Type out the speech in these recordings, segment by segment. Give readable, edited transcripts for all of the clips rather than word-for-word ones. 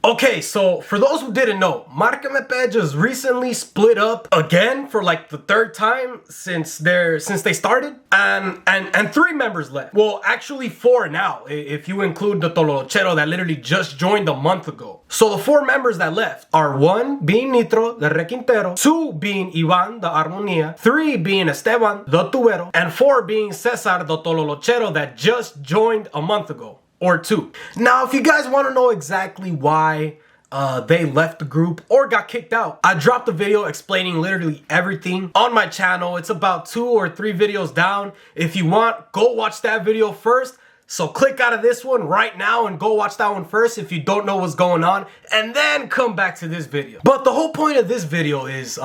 Okay, so for those who didn't know, Marca MP just recently split up again for like the third time since they started, and 3 members left. Well, actually 4 now, if you include the Tololochero that literally just joined a month ago. So the 4 members that left are 1 being Nitro, the Requintero, 2 being Ivan, the Armonía, 3 being Esteban, the Tubero, and 4 being Cesar, the Tololochero that just joined a month ago. Or 2. Now, if you guys want to know exactly why they left the group or got kicked out, I dropped a video explaining literally everything on my channel. It's about 2 or 3 videos down. If you want, go watch that video first. So click out of this one right now and go watch that one first if you don't know what's going on, and then come back to this video. But the whole point of this video is,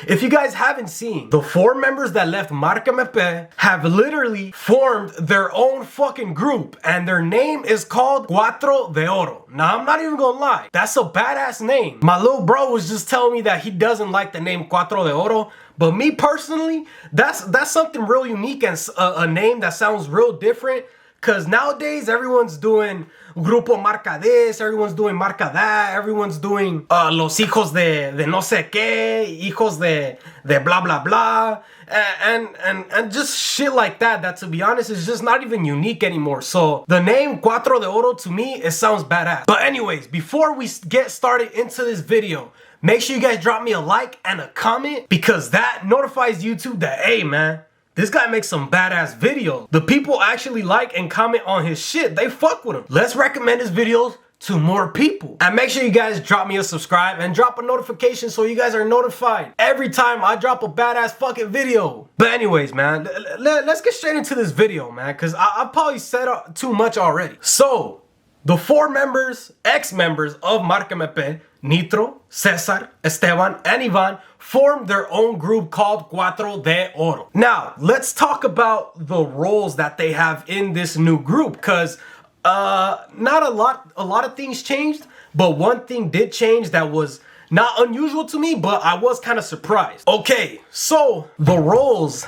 if you guys haven't seen, the 4 members that left Marca MP have literally formed their own fucking group, and their name is called Cuatro De Oro. Now, I'm not even gonna lie, that's a badass name. My little bro was just telling me that he doesn't like the name Cuatro De Oro, but me personally, that's something real unique and a name that sounds real different. Because nowadays, everyone's doing Grupo Marca this, everyone's doing Marca that, everyone's doing Los Hijos de no sé qué, Hijos de blah blah blah, and just shit like that, that to be honest is just not even unique anymore. So the name Cuatro de Oro, to me, it sounds badass. But anyways, before we get started into this video, make sure you guys drop me a like and a comment, because that notifies YouTube that, hey man, this guy makes some badass videos. The people actually like and comment on his shit. They fuck with him. Let's recommend his videos to more people. And make sure you guys drop me a subscribe and drop a notification so you guys are notified every time I drop a badass fucking video. But anyways, man, let's get straight into this video, man, because I probably said too much already. So, the 4 members, ex-members of Marca MP, Nitro, Cesar, Esteban, and Ivan, formed their own group called Cuatro De Oro. Now, let's talk about the roles that they have in this new group, because not a lot of things changed, but one thing did change that was not unusual to me, but I was kind of surprised. Okay, so the roles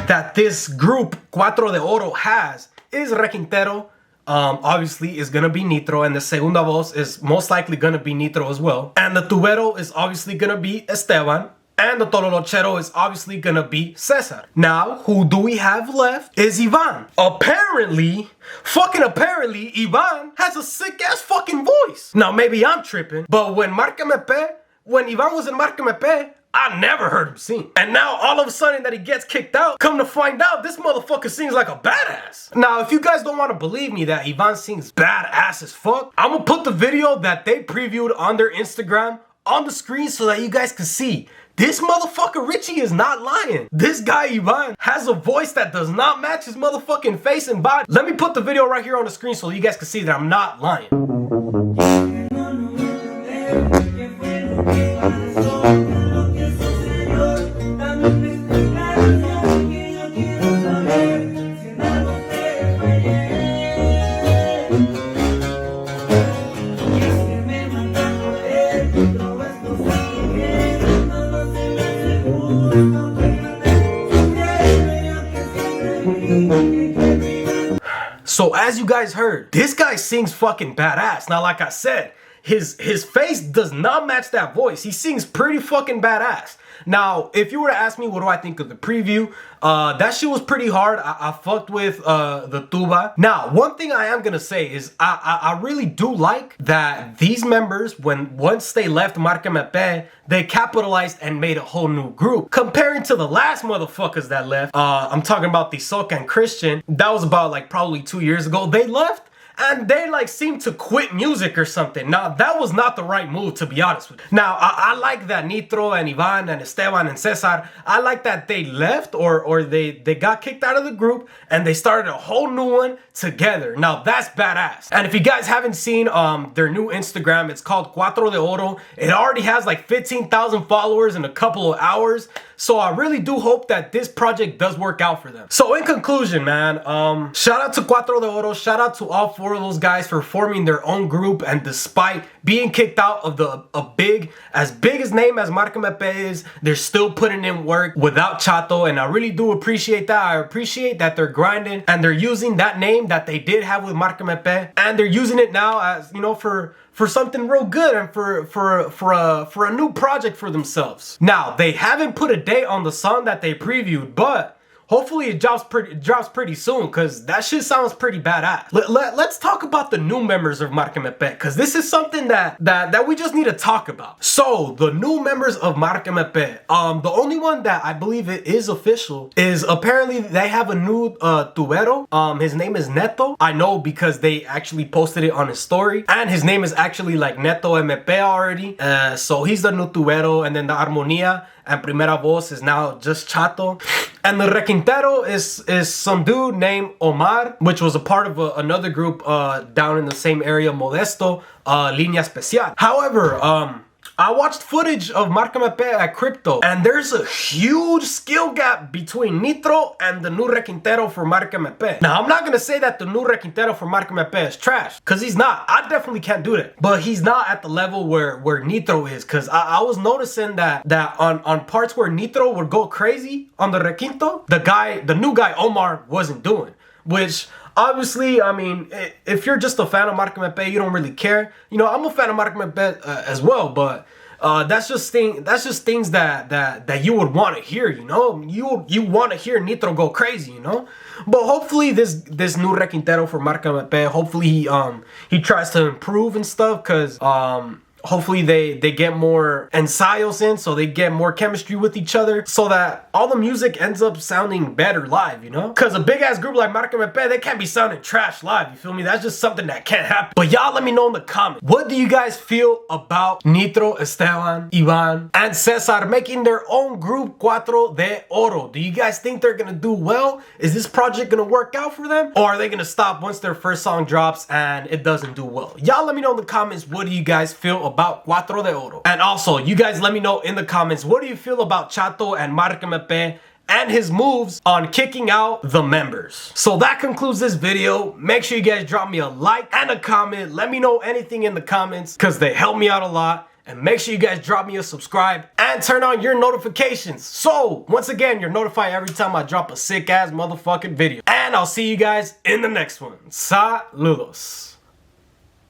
that this group, Cuatro De Oro, has is Requintero, obviously is gonna be Nitro, and the segunda voz is most likely gonna be Nitro as well. And the tubero is obviously gonna be Esteban, and the tololochero is obviously gonna be Cesar. Now, who do we have left is Ivan. Apparently, Ivan has a sick ass fucking voice. Now, maybe I'm tripping, but when Ivan was in Marca MP, I never heard him sing. And now all of a sudden that he gets kicked out, come to find out this motherfucker sings like a badass. Now, if you guys don't want to believe me that Ivan sings badass as fuck, I'm gonna put the video that they previewed on their Instagram on the screen so that you guys can see. This motherfucker Richie is not lying. This guy Ivan has a voice that does not match his motherfucking face and body. Let me put the video right here on the screen so you guys can see that I'm not lying. So as you guys heard, this guy sings fucking badass. Now, like I said, his face does not match that voice. He sings pretty fucking badass. Now, if you were to ask me what do I think of the preview, that shit was pretty hard. I fucked with the tuba. Now, one thing I am gonna say is I really do like that these members, once they left Marca MP, they capitalized and made a whole new group. Comparing to the last motherfuckers that left, I'm talking about the Soca and Christian. That was about like probably 2 years ago. They left and they like seemed to quit music or something. Now, that was not the right move, to be honest with you. Now, I like that Nitro and Ivan and Esteban and Cesar, I like that they left or they got kicked out of the group and they started a whole new one together. Now, that's badass. And if you guys haven't seen their new Instagram, it's called Cuatro De Oro. It already has like 15,000 followers in a couple of hours. So I really do hope that this project does work out for them. So in conclusion, man, shout out to Cuatro De Oro, shout out to all 4 4 of those guys for forming their own group, and despite being kicked out of a big as name as Marca MP is, they're still putting in work without Chato, and I really do appreciate that. I appreciate that they're grinding and they're using that name that they did have with Marca MP, and they're using it now as, you know, for something real good and for a new project for themselves. Now, they haven't put a date on the song that they previewed, but hopefully it drops pretty soon, because that shit sounds pretty badass. Let's talk about the new members of Marca MP, because this is something that we just need to talk about. So, the new members of Marca MP, the only one that I believe it is official is apparently they have a new tubero. His name is Neto. I know because they actually posted it on his story, and his name is actually like Neto MP already. So he's the new tubero, and then the Armonía and Primera Voz is now just Chato. And the Requintero is some dude named Omar, which was a part of another group down in the same area, Modesto, Línea Especial. However, I watched footage of Marca MP at Crypto, and there's a huge skill gap between Nitro and the new Requintero for Marca MP. Now, I'm not gonna say that the new Requintero for Marca MP is trash, because he's not. I definitely can't do that. But he's not at the level where Nitro is, because I was noticing that on parts where Nitro would go crazy on the Requinto, the new guy Omar wasn't doing, which obviously, I mean, if you're just a fan of Marca MP, you don't really care. You know, I'm a fan of Marca MP as well, but that's just things that you would want to hear. You know, you want to hear Nitro go crazy. You know, but hopefully this new Requintero for Marca MP, hopefully he tries to improve and stuff, because hopefully they get more ensayos in, so they get more chemistry with each other, so that all the music ends up sounding better live, you know? Because a big ass group like Marca MP, they can't be sounding trash live, you feel me? That's just something that can't happen. But y'all let me know in the comments, what do you guys feel about Nitro, Esteban, Ivan, and Cesar making their own group, Cuatro De Oro? Do you guys think they're gonna do well? Is this project gonna work out for them? Or are they gonna stop once their first song drops and it doesn't do well? Y'all let me know in the comments, what do you guys feel about Cuatro De Oro? And also, you guys let me know in the comments, what do you feel about Chato and Marca MP and his moves on kicking out the members? So that concludes this video. Make sure you guys drop me a like and a comment. Let me know anything in the comments, because they help me out a lot. And make sure you guys drop me a subscribe and turn on your notifications, so once again you're notified every time I drop a sick ass motherfucking video. And I'll see you guys in the next one. Saludos.